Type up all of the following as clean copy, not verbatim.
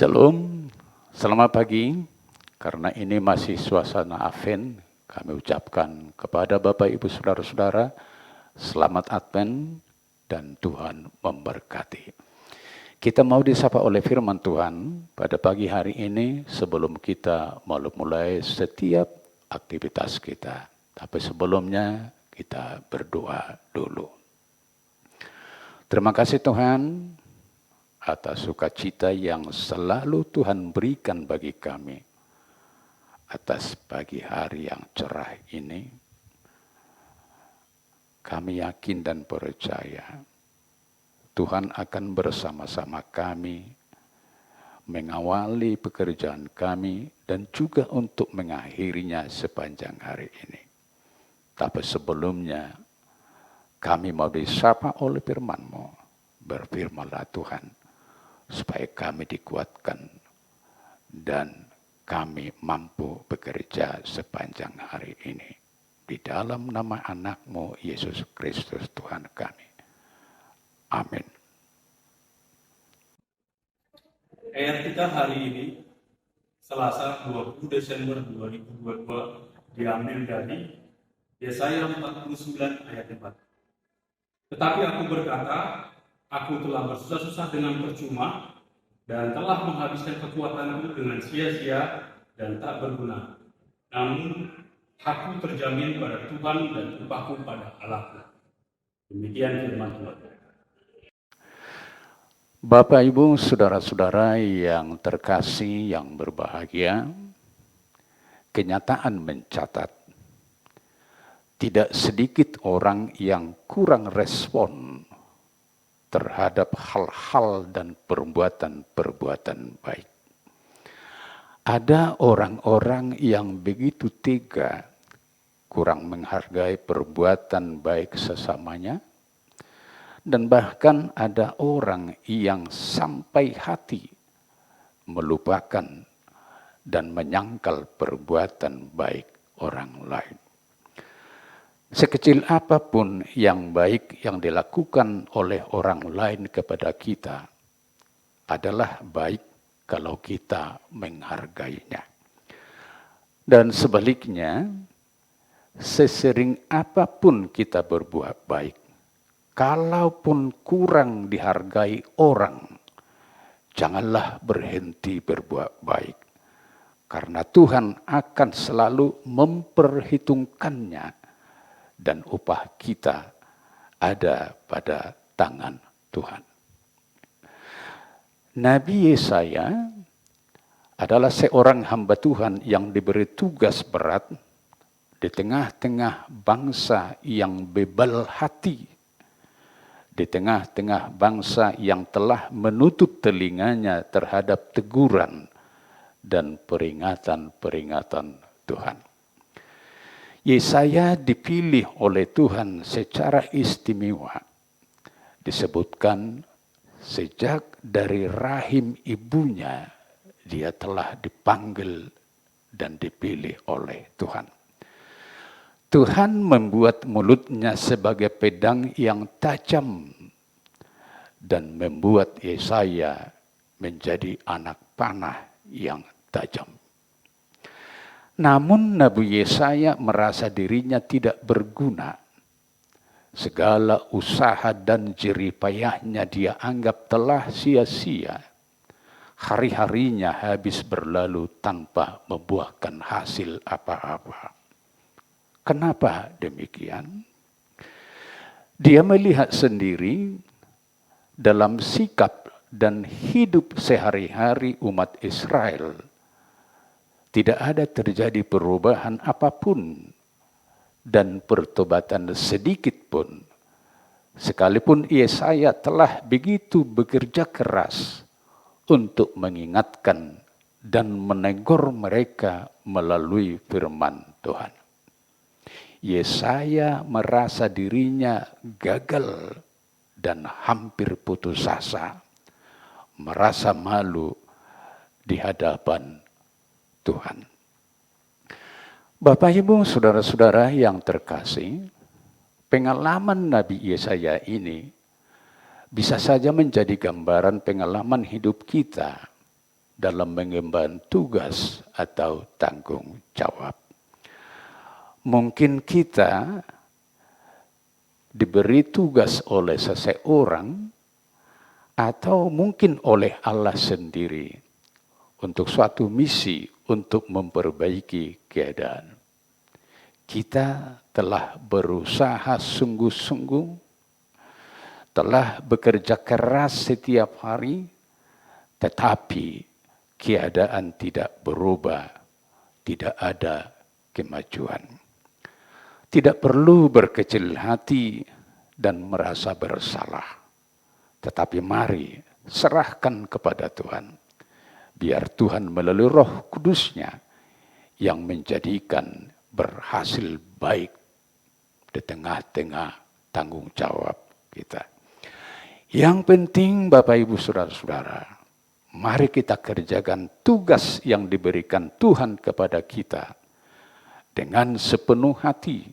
Shalom, selamat pagi. Karena ini masih suasana Advent, kami ucapkan kepada Bapak Ibu Saudara-saudara, selamat Advent dan Tuhan memberkati. Kita mau disapa oleh firman Tuhan pada pagi hari ini sebelum kita mulai setiap aktivitas kita. Tapi sebelumnya kita berdoa dulu. Terima kasih Tuhan atas sukacita yang selalu Tuhan berikan bagi kami. Atas pagi hari yang cerah ini, kami yakin dan percaya Tuhan akan bersama-sama kami, mengawali pekerjaan kami, dan juga untuk mengakhirinya sepanjang hari ini. Tapi sebelumnya, kami mau disapa oleh firman-Mu. Berfirmanlah Tuhan, supaya kami dikuatkan dan kami mampu bekerja sepanjang hari ini. Di dalam nama anak-Mu, Yesus Kristus Tuhan kami. Amin. Ayat kita hari ini, Selasa 20 Desember 2022, diambil dari Yesaya 49 ayat 4. Tetapi aku berkata, aku telah bersusah-susah dengan percuma, dan telah menghabiskan kekuatanku dengan sia-sia dan tak berguna. Namun, aku terjamin pada Tuhan dan upahku pada Allah. Demikian firman Tuhan. Bapak, Ibu, Saudara-saudara yang terkasih, yang berbahagia, kenyataan mencatat, tidak sedikit orang yang kurang respon terhadap hal-hal dan perbuatan-perbuatan baik. Ada orang-orang yang begitu tega, kurang menghargai perbuatan baik sesamanya, dan bahkan ada orang yang sampai hati melupakan dan menyangkal perbuatan baik orang lain. Sekecil apapun yang baik yang dilakukan oleh orang lain kepada kita adalah baik kalau kita menghargainya. Dan sebaliknya, sesering apapun kita berbuat baik, kalaupun kurang dihargai orang, janganlah berhenti berbuat baik. Karena Tuhan akan selalu memperhitungkannya. Dan upah kita ada pada tangan Tuhan. Nabi Yesaya adalah seorang hamba Tuhan yang diberi tugas berat di tengah-tengah bangsa yang bebal hati, di tengah-tengah bangsa yang telah menutup telinganya terhadap teguran dan peringatan-peringatan Tuhan. Yesaya dipilih oleh Tuhan secara istimewa. Disebutkan sejak dari rahim ibunya dia telah dipanggil dan dipilih oleh Tuhan. Tuhan membuat mulutnya sebagai pedang yang tajam dan membuat Yesaya menjadi anak panah yang tajam. Namun Nabi Yesaya merasa dirinya tidak berguna. Segala usaha dan jerih payahnya dia anggap telah sia-sia. Hari-harinya habis berlalu tanpa membuahkan hasil apa-apa. Kenapa demikian? Dia melihat sendiri dalam sikap dan hidup sehari-hari umat Israel, tidak ada terjadi perubahan apapun dan pertobatan sedikit pun. Sekalipun Yesaya telah begitu bekerja keras untuk mengingatkan dan menegur mereka melalui firman Tuhan. Yesaya merasa dirinya gagal dan hampir putus asa, merasa malu di hadapan Tuhan. Bapak, Ibu, Saudara-saudara yang terkasih, pengalaman Nabi Yesaya ini bisa saja menjadi gambaran pengalaman hidup kita dalam mengemban tugas atau tanggung jawab. Mungkin kita diberi tugas oleh seseorang atau mungkin oleh Allah sendiri untuk suatu misi untuk memperbaiki keadaan. Kita telah berusaha sungguh-sungguh, telah bekerja keras setiap hari, tetapi keadaan tidak berubah, tidak ada kemajuan. Tidak perlu berkecil hati dan merasa bersalah, tetapi mari serahkan kepada Tuhan. Biar Tuhan melalui Roh Kudus-Nya yang menjadikan berhasil baik di tengah-tengah tanggung jawab kita. Yang penting Bapak Ibu Saudara-saudara, mari kita kerjakan tugas yang diberikan Tuhan kepada kita dengan sepenuh hati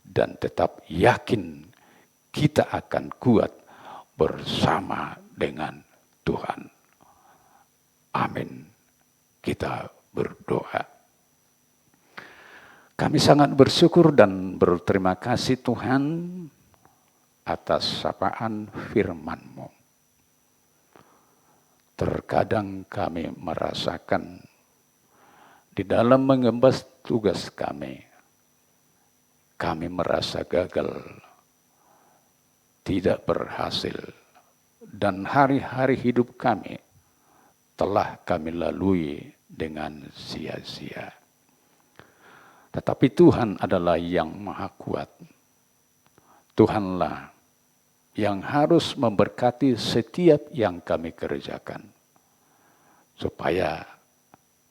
dan tetap yakin kita akan kuat bersama dengan Tuhan. Amin. Kita berdoa. Kami sangat bersyukur dan berterima kasih Tuhan atas sapaan firman-Mu. Terkadang kami merasakan di dalam mengemban tugas kami merasa gagal, tidak berhasil, dan hari-hari hidup kami telah kami lalui dengan sia-sia. Tetapi Tuhan adalah yang maha kuat. Tuhanlah yang harus memberkati setiap yang kami kerjakan, supaya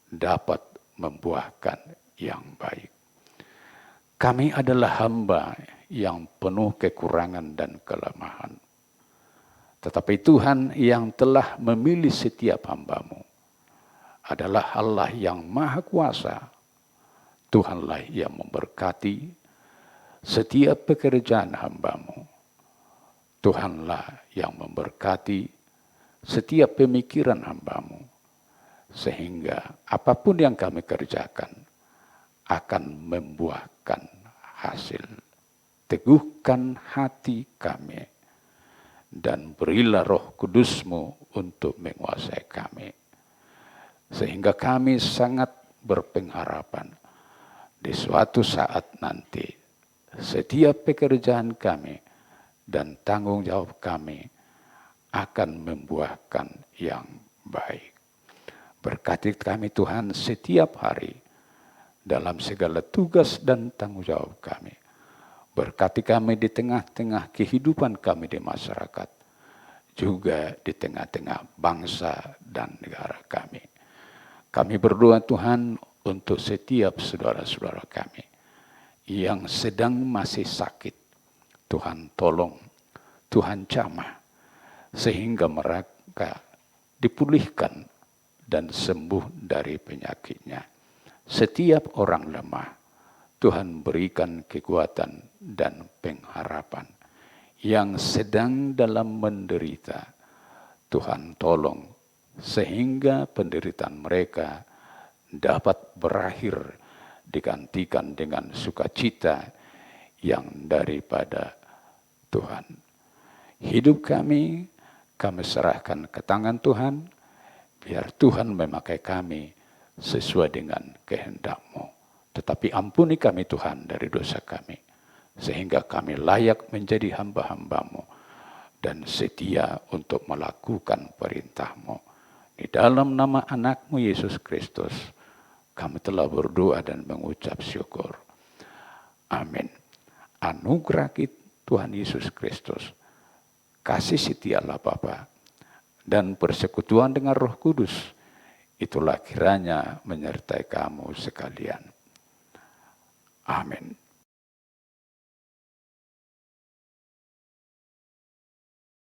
dapat membuahkan yang baik. Kami adalah hamba yang penuh kekurangan dan kelemahan. Tetapi Tuhan yang telah memilih setiap hamba-Mu adalah Allah yang maha kuasa. Tuhanlah yang memberkati setiap pekerjaan hamba-Mu. Tuhanlah yang memberkati setiap pemikiran hamba-Mu. Sehingga apapun yang kami kerjakan akan membuahkan hasil. Teguhkan hati kami dan berilah Roh Kudus-Mu untuk menguasai kami. Sehingga kami sangat berpengharapan di suatu saat nanti setiap pekerjaan kami dan tanggung jawab kami akan membuahkan yang baik. Berkati kami Tuhan setiap hari dalam segala tugas dan tanggung jawab kami. Berkati kami di tengah-tengah kehidupan kami di masyarakat, juga di tengah-tengah bangsa dan negara kami. Kami berdoa Tuhan untuk setiap saudara-saudara kami yang sedang masih sakit. Tuhan tolong, Tuhan jamah, sehingga mereka dipulihkan dan sembuh dari penyakitnya. Setiap orang lemah, Tuhan berikan kekuatan dan pengharapan. Yang sedang dalam menderita, Tuhan tolong, sehingga penderitaan mereka dapat berakhir digantikan dengan sukacita yang daripada Tuhan. Hidup kami serahkan ke tangan Tuhan, biar Tuhan memakai kami sesuai dengan kehendak-Mu. Tetapi ampuni kami Tuhan dari dosa kami, sehingga kami layak menjadi hamba-hamba-Mu dan setia untuk melakukan perintah-Mu. Di dalam nama anak-Mu Yesus Kristus, kami telah berdoa dan mengucap syukur. Amin. Anugerah Tuhan Yesus Kristus, kasih setia Allah Bapa, dan persekutuan dengan Roh Kudus, itulah kiranya menyertai kamu sekalian. Amin.